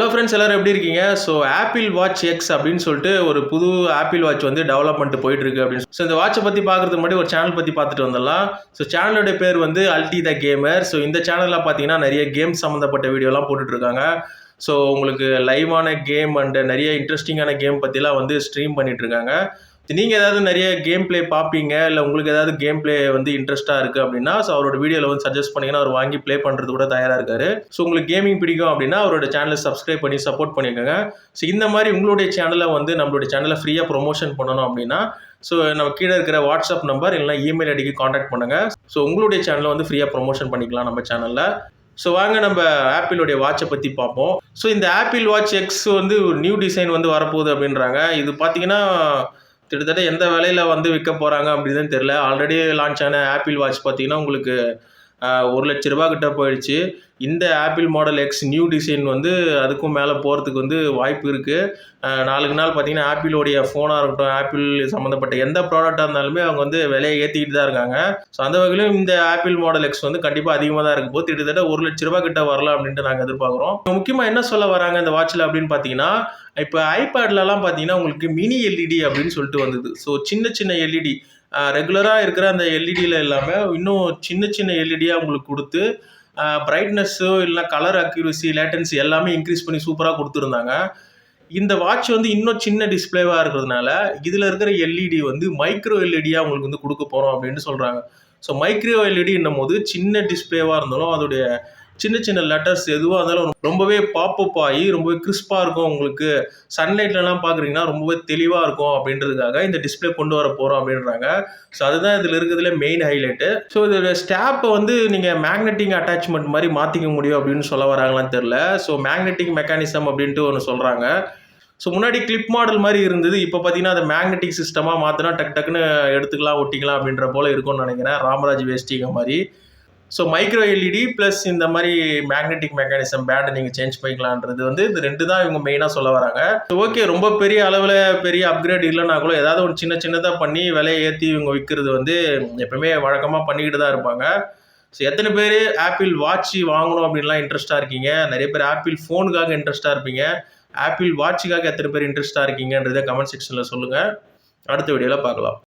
Friends எல்லாரும் எப்படி இருக்கீங்க? ஸோ ஆப்பிள் வாட்ச் எக்ஸ் அப்படின்னு சொல்லிட்டு ஒரு புது ஆப்பிள் வாட்ச் வந்து டெவலப்மெண்ட் போயிட்டு இருக்கு அப்படின்னு. ஸோ இந்த வாட்சை பற்றி பார்க்கறதுக்கு முன்னாடி ஒரு சேனல் பற்றி பார்த்துட்டு வந்துடலாம். ஸோ சேனலோட பேர் வந்து அல்டி த கேமர். ஸோ இந்த சேனலில் பார்த்தீங்கன்னா நிறைய கேம் சம்மந்தப்பட்ட வீடியோலாம் போட்டுட்டு இருக்காங்க. ஸோ உங்களுக்கு லைவான கேம் அண்ட் நிறைய இன்ட்ரெஸ்டிங்கான கேம் பற்றிலாம் வந்து ஸ்ட்ரீம் பண்ணிட்டு இருக்காங்க. நீங்கள் ஏதாவது நிறைய கேம் பிளே பார்ப்பீங்க, இல்லை உங்களுக்கு ஏதாவது கேம் பிளே வந்து இன்ட்ரெஸ்ட்டாக இருக்குது அப்படின்னா ஸோ அவரோட வீடியோவில் வந்து சஜஸ்ட் பண்ணிங்கன்னா அவர் வாங்கி ப்ளே பண்ணுறது கூட தயாராக இருக்காரு. ஸோ உங்களுக்கு கேமிங் பிடிக்கும் அப்படின்னா அவரோட சேனலை சப்ஸ்கிரைப் பண்ணி சப்போர்ட் பண்ணிக்கோங்க. ஸோ இந்த மாதிரி உங்களுடைய சேனலை வந்து நம்மளுடைய சேனலை ஃப்ரீயாக ப்ரொமோஷன் பண்ணணும் அப்படின்னா ஸோ நம்ம கீழே இருக்கிற வாட்ஸ்அப் நம்பர் இல்லைனா இமெயில் ஐடிக்கு காண்டாக்ட் பண்ணுங்கள். ஸோ உங்களுடைய சேனலை வந்து ஃப்ரீயாக ப்ரொமோஷன் பண்ணிக்கலாம் நம்ம சேனலில். ஸோ வாங்க நம்ம ஆப்பிளுடைய வாட்சை பற்றி பார்ப்போம். ஸோ இந்த ஆப்பிள் வாட்ச் எக்ஸ் வந்து ஒரு நியூ டிசைன் வந்து வரப்போகுது அப்படின்றாங்க. இது பார்த்தீங்கன்னா கிட்டத்தட்ட எந்த விலையில் வந்து விற்க போகிறாங்க அப்படின்னு தெரியல. ஆல்ரெடி லான்ச் ஆன ஆப்பிள் வாட்ச் பார்த்தீங்கன்னா உங்களுக்கு 1,00,000 ரூபா கிட்ட போயிடுச்சு. இந்த apple model X new design வந்து அதுக்கும் மேலே போகிறதுக்கு வந்து வாய்ப்பு இருக்குது. நாளுக்கு நாள் பார்த்தீங்கன்னா ஆப்பிளோடைய ஃபோனாக இருக்கட்டும், ஆப்பிள் சம்மந்தப்பட்ட எந்த ப்ராடக்டாக இருந்தாலுமே அவங்க வந்து விலையை ஏற்றிக்கிட்டு தான் இருக்காங்க. ஸோ அந்த வகையிலும் இந்த ஆப்பிள் மாடல் எக்ஸ் வந்து கண்டிப்பாக அதிகமாக தான் இருக்கும் போது கிட்டத்தட்ட 1,00,000 ரூபா கிட்ட வரலாம் அப்படின்ட்டு நாங்கள் எதிர்பார்க்குறோம். முக்கியமாக என்ன சொல்ல வராங்க இந்த வாட்சில் அப்படின்னு பார்த்தீங்கன்னா, இப்போ ஐபேட்லலாம் பார்த்தீங்கன்னா உங்களுக்கு மினி எல்இடி அப்படின்னு சொல்லிட்டு வந்தது. ஸோ சின்ன சின்ன எல்இடி ரெகுலராக இருக்கிற அந்த எல்இடியில் இல்லாமல் இன்னும் சின்ன சின்ன எல்இடியாக உங்களுக்கு கொடுத்து பிரைட்னஸ்ஸோ இல்லை கலர் அக்யூரசி, லேட்டன்சி எல்லாமே இன்க்ரீஸ் பண்ணி சூப்பராக கொடுத்துருந்தாங்க. இந்த வாட்ச் வந்து இன்னும் சின்ன டிஸ்பிளேவாக இருக்கிறதுனால இதில் இருக்கிற எல்இடி வந்து மைக்ரோ எல்இடியாக உங்களுக்கு வந்து கொடுக்க போகிறோம் அப்படின்னு சொல்கிறாங்க. ஸோ மைக்ரோ எல்இடின்னும் போது சின்ன டிஸ்பிளேவாக இருந்தாலும் அதோடைய சின்ன சின்ன லெட்டர்ஸ் எதுவாக இருந்தாலும் ரொம்பவே பாப்பப் ஆகி ரொம்பவே கிறிஸ்பாக இருக்கும். உங்களுக்கு சன்லைட்லலாம் பார்க்குறீங்கன்னா ரொம்பவே தெளிவாக இருக்கும் அப்படின்றதுக்காக இந்த டிஸ்பிளே கொண்டு வர போகிறோம் அப்படின்றாங்க. ஸோ அதுதான் இதில் இருக்கிறதுல மெயின் ஹைலைட்டு. ஸோ இதோட ஸ்டாப்பை வந்து நீங்கள் மேக்னெட்டிக் அட்டாச்மெண்ட் மாதிரி மாற்றிக்க முடியும் அப்படின்னு சொல்ல வராங்களான்னு தெரில. ஸோ மேக்னெட்டிக் மெக்கானிசம் அப்படின்ட்டு ஒன்று சொல்கிறாங்க. ஸோ முன்னாடி கிளிப் மாடல் மாதிரி இருந்தது. இப்போ பார்த்தீங்கன்னா அதை மேக்னெட்டிக் சிஸ்டமாக மாற்றினா டக்குன்னு எடுத்துக்கலாம், ஒட்டிக்கலாம் அப்படின்ற போல் இருக்கும்னு நினைக்கிறேன். ராமராஜ் வேஷ்டிங்க மாதிரி. ஸோ மைக்ரோ எல்இடி ப்ளஸ் இந்த மாதிரி மேக்னெட்டிக் மெக்கானிசம் பேண்டை நீங்கள் சேஞ்ச் பண்ணிக்கலான்றது வந்து இது 2 தான் இவங்க மெயினாக சொல்ல வராங்க. ஸோ ஓகே, ரொம்ப பெரிய அளவில் பெரிய அப்கிரேட் இல்லைனா கூட ஏதாவது ஒரு சின்னதாக பண்ணி விலையை ஏற்றி இவங்க விற்கிறது வந்து எப்பவுமே வழக்கமாக பண்ணிக்கிட்டு தான் இருப்பாங்க. ஸோ எத்தனை பேர் ஆப்பிள் வாட்ச் வாங்கணும் அப்படின்லாம் இன்ட்ரெஸ்ட்டாக இருக்கீங்க? நிறைய பேர் ஆப்பிள் ஃபோனுக்காக இன்ட்ரெஸ்ட்டாக இருப்பீங்க. ஆப்பிள் வாட்சுக்காக எத்தனை பேர் இன்ட்ரெஸ்ட்டாக இருக்கீங்கன்றதை கமெண்ட் செக்ஷனில் சொல்லுங்கள். அடுத்த வீடியோவில் பார்க்கலாம்.